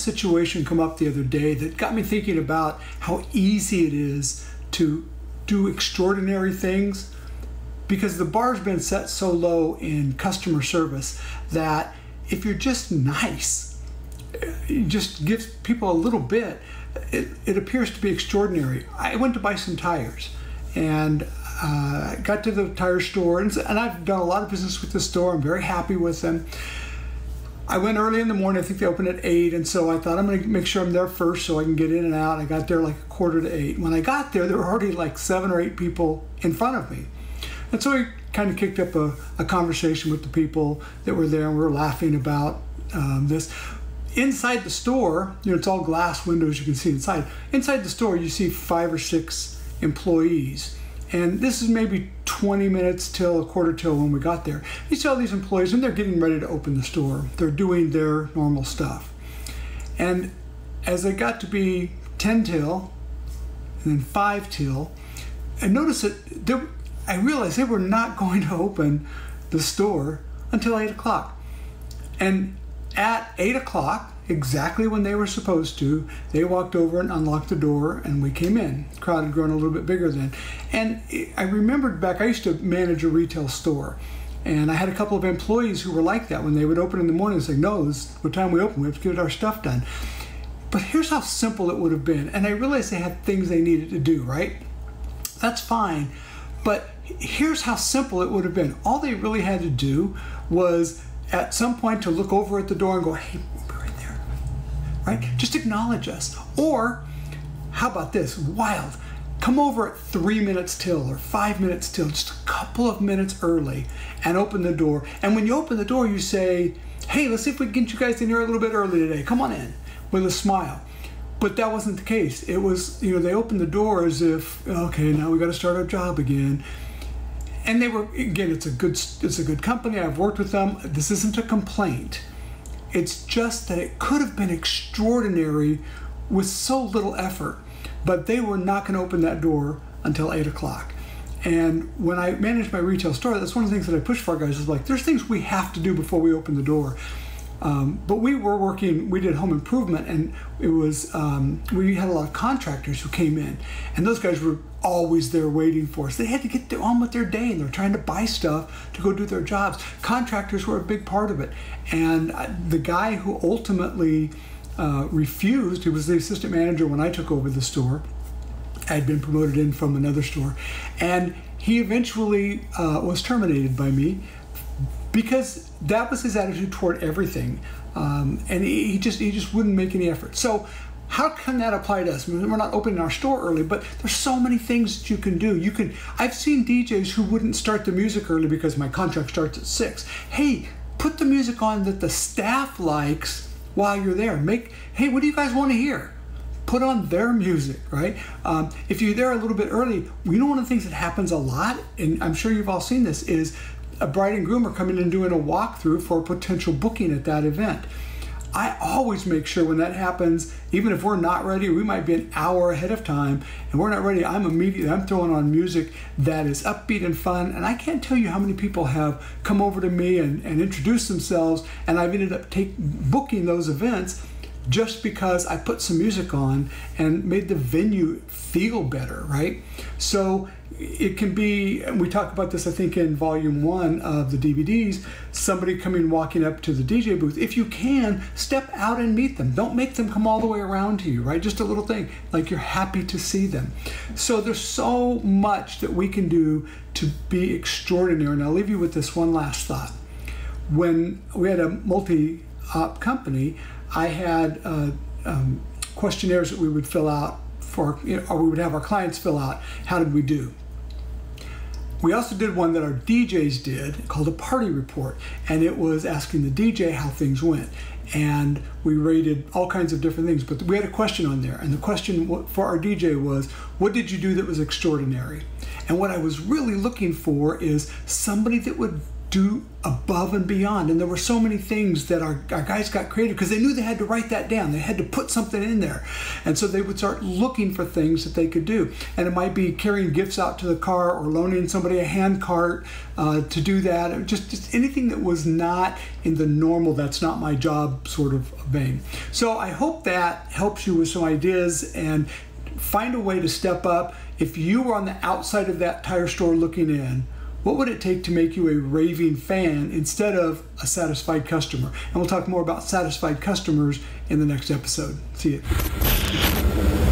situation come up the other day that got me thinking about how easy it is to do extraordinary things, because the bar's been set so low in customer service that if you're just nice, it just gives people a little bit, it appears to be extraordinary. I went to buy some tires and got to the tire store, and I've done a lot of business with the store. I'm very happy with them. I went early in the morning. I think they opened at 8, and so I thought I'm going to make sure I'm there first so I can get in and out. I got there like 7:45. When I got there were already like 7 or 8 people in front of me. And so I kind of kicked up a conversation with the people that were there, and we were laughing about this. Inside the store, you know, it's all glass windows, you can see inside. Inside the store, you see 5 or 6 employees. And this is maybe 20 minutes till 1:45 when we got there. You see all these employees, and they're getting ready to open the store. They're doing their normal stuff. And as it got to be 10 till, and then 5 till, I noticed that I realized they were not going to open the store until 8 o'clock. And at 8 o'clock, exactly when they were supposed to, they walked over and unlocked the door, and we came in. The crowd had grown a little bit bigger then. And I remembered back, I used to manage a retail store, and I had a couple of employees who were like that. When they would open in the morning and say, no, this is what time we open, we have to get our stuff done. But here's how simple it would have been. And I realized they had things they needed to do, right? That's fine. But here's how simple it would have been. All they really had to do was at some point to look over at the door and go, hey, we're right there, right? Just acknowledge us. Or how about this, wild, come over at 3 minutes till or 5 minutes till, just a couple of minutes early, and open the door. And when you open the door, you say, hey, let's see if we can get you guys in here a little bit early today. Come on in, with a smile. But that wasn't the case. It was, you know, they opened the door as if, okay, now we got to start our job again. And they were, again, it's a good company. I've worked with them. This isn't a complaint. It's just that it could have been extraordinary with so little effort, but they were not going to open that door until 8 o'clock. And when I managed my retail store, that's one of the things that I push for guys, is like, there's things we have to do before we open the door. But we were working, we did home improvement, and it was, we had a lot of contractors who came in, and those guys were always there waiting for us. They had to get on with their day, and they're trying to buy stuff to go do their jobs. Contractors were a big part of it. And the guy who ultimately refused, he was the assistant manager when I took over the store. I had been promoted in from another store, and he eventually was terminated by me, because that was his attitude toward everything, and he just wouldn't make any effort. So how can that apply to us? I mean, we're not opening our store early, but there's so many things that you can do. I've seen DJs who wouldn't start the music early because my contract starts at 6. Hey, put the music on that the staff likes while you're there. Hey, what do you guys want to hear? Put on their music, right? If you're there a little bit early, you know, one of the things that happens a lot, and I'm sure you've all seen this, is a bride and groom are coming in and doing a walkthrough for a potential booking at that event. I always make sure when that happens, even if we're not ready, we might be an hour ahead of time, and we're not ready, I'm throwing on music that is upbeat and fun. And I can't tell you how many people have come over to me and introduced themselves, and I've ended up booking those events just because I put some music on and made the venue feel better, right? So it can be, and we talk about this, I think, in volume 1 of the DVDs, somebody walking up to the DJ booth. If you can, step out and meet them. Don't make them come all the way around to you, right? Just a little thing, like you're happy to see them. So there's so much that we can do to be extraordinary. And I'll leave you with this one last thought. When we had a multi-op company, I had questionnaires that we would fill out or we would have our clients fill out. How did we do? We also did one that our DJs did called a party report, and it was asking the DJ how things went. And we rated all kinds of different things, but we had a question on there, and the question for our DJ was, what did you do that was extraordinary? And what I was really looking for is somebody that would do above and beyond. And there were so many things that our guys got creative because they knew they had to write that down. They had to put something in there. And so they would start looking for things that they could do. And it might be carrying gifts out to the car or loaning somebody a hand cart to do that. Just anything that was not in the normal, that's not my job sort of vein. So I hope that helps you with some ideas and find a way to step up. If you were on the outside of that tire store looking in, what would it take to make you a raving fan instead of a satisfied customer? And we'll talk more about satisfied customers in the next episode. See you.